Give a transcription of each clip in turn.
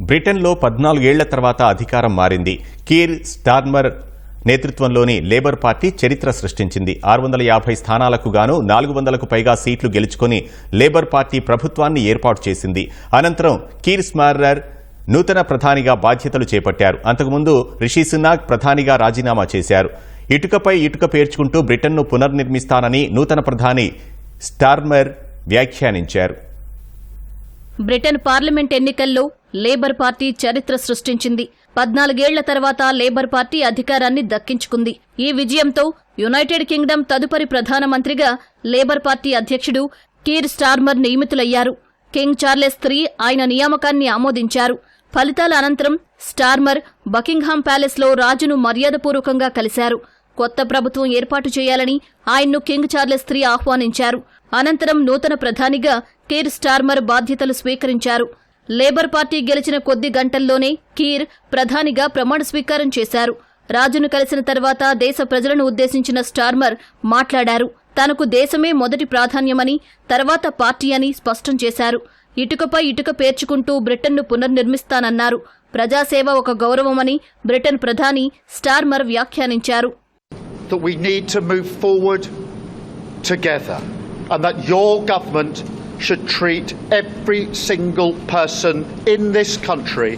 బ్రిటన్లో 14 ఏళ్ల తర్వాత అధికారం మారింది. కీర్ స్టార్మర్ నేతృత్వంలోని లేబర్ పార్టీ చరిత్ర సృష్టించింది. 650 స్థానాలకు గాను 400కు పైగా సీట్లు గెలుచుకుని లేబర్ పార్టీ ప్రభుత్వాన్ని ఏర్పాటు చేసింది. అనంతరం కీర్ స్టార్మర్ నూతన ప్రధానిగా బాధ్యతలు చేపట్టారు. అంతకుముందు రిషి సునాక్ ప్రధానిగా రాజీనామా చేశారు. ఇటుకపై ఇటుక పేర్చుకుంటూ బ్రిటన్ను పునర్నిర్మిస్తానని నూతన ప్రధాని స్టార్మర్ వ్యాఖ్యానించారు. బ్రిటన్ పార్లమెంట్ ఎన్నికల్లో లేబర్ పార్టీ చరిత్ర సృష్టించింది. 14 ఏళ్ల తర్వాత లేబర్ పార్టీ అధికారాన్ని దక్కించుకుంది. ఈ విజయంతో యునైటెడ్ కింగ్డమ్ తదుపరి ప్రధానమంత్రిగా లేబర్ పార్టీ అధ్యక్షుడు కీర్ స్టార్మర్ నియమితులయ్యారు. కింగ్ చార్లెస్ III ఆయన నియామకాన్ని ఆమోదించారు. ఫలితాల అనంతరం స్టార్మర్ బకింగ్హామ్ ప్యాలెస్లో రాజును మర్యాదపూర్వకంగా కలిశారు. కొత్త ప్రభుత్వం ఏర్పాటు చేయాలని ఆయన్ను కింగ్ చార్లెస్ III ఆహ్వానించారు. అనంతరం నూతన ప్రధానిగా కీర్ స్టార్మర్ బాధ్యతలు స్వీకరించారు. లేబర్ పార్టీ గెలిచిన కొద్ది గంటల్లోనే కీర్ ప్రధానిగా ప్రమాణ స్వీకారం చేశారు. రాజును కలిసిన తర్వాత దేశ ప్రజలను ఉద్దేశించిన స్టార్మర్ మాట్లాడారు. తనకు దేశమే మొదటి ప్రాధాన్యమని, తర్వాత పార్టీ అని స్పష్టం చేశారు. ఇటుకపై ఇటుక పేర్చుకుంటూ బ్రిటన్ను పునర్నిర్మిస్తానన్నారు. ప్రజాసేవ ఒక గౌరవమని బ్రిటన్ ప్రధాని స్టార్మర్ వ్యాఖ్యానించారు. That we need to move forward together and that your government should treat every single person in this country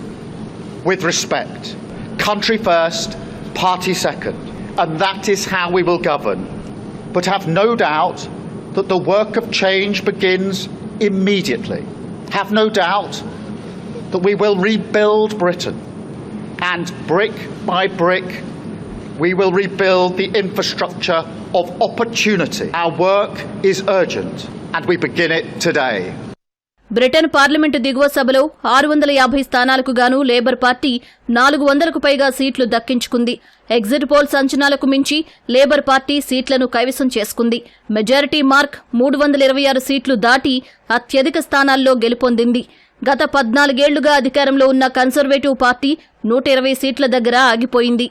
with respect. Country first, party second. And that is how we will govern. But have no doubt that the work of change begins immediately. Have no doubt that we will rebuild Britain. And brick by brick, we will rebuild the infrastructure of opportunity. Our work is urgent, and we begin it today. Britain parliament దిగువ సభలో 650 స్థానాలకు గాను labour party 400కు పైగా సీట్లు దక్కించుకుంది. Exit polls అంచనాలకు మించి labour party సీట్లను కైవసం చేసుకుంది. మెజారిటీ మార్క్ 326 సీట్లు దాటి అత్యధిక స్థానాల్లో గెలుపొందింది. గత 14 ఏళ్లుగా అధికారంలో ఉన్న కన్సర్వేటివ్ పార్టీ 120 సీట్ల దగ్గర ఆగిపోయింది.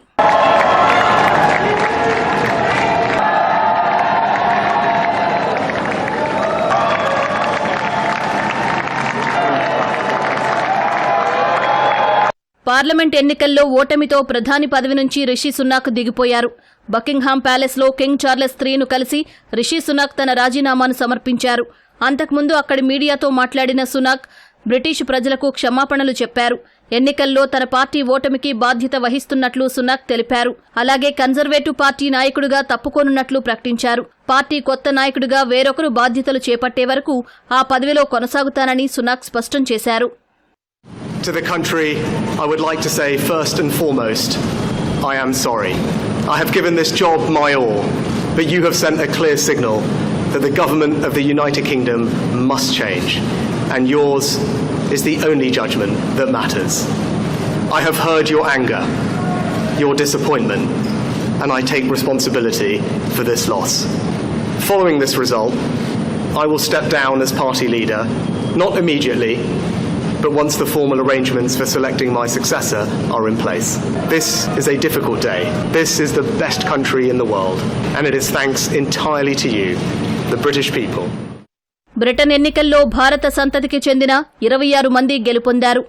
పార్లమెంట్ ఎన్నికల్లో ఓటమితో ప్రధాని పదవి నుంచి రిషి సునాక్ దిగిపోయారు. బకింగ్హామ్ ప్యాలెస్లో కింగ్ చార్లెస్ IIIను కలిసి రిషి సునాక్ తన రాజీనామాను సమర్పించారు. అంతకుముందు అక్కడి మీడియాతో మాట్లాడిన సునాక్ బ్రిటిష్ ప్రజలకు క్షమాపణలు చెప్పారు. ఎన్నికల్లో తన పార్టీ ఓటమికి బాధ్యత వహిస్తున్నట్లు సునాక్ తెలిపారు. అలాగే కన్జర్వేటివ్ పార్టీ నాయకుడిగా తప్పుకోనున్నట్లు ప్రకటించారు. పార్టీ కొత్త నాయకుడిగా వేరొకరు బాధ్యతలు చేపట్టే వరకు ఆ పదవిలో కొనసాగుతానని సునాక్ స్పష్టం చేశారు. To the country, I would like to say first and foremost, I am sorry. I have given this job my all, but you have sent a clear signal that the government of the United Kingdom must change, and yours is the only judgment that matters. I have heard your anger, your disappointment, and I take responsibility for this loss. Following this result, I will step down as party leader, not immediately, but once the formal arrangements for selecting my successor are in place. This is a difficult day. This is the best country in the world, and it is thanks entirely to you, the British people. Britain ఎన్నికల్లో భారత సంతతికి చెందిన 26 మంది గెలుపొందారు.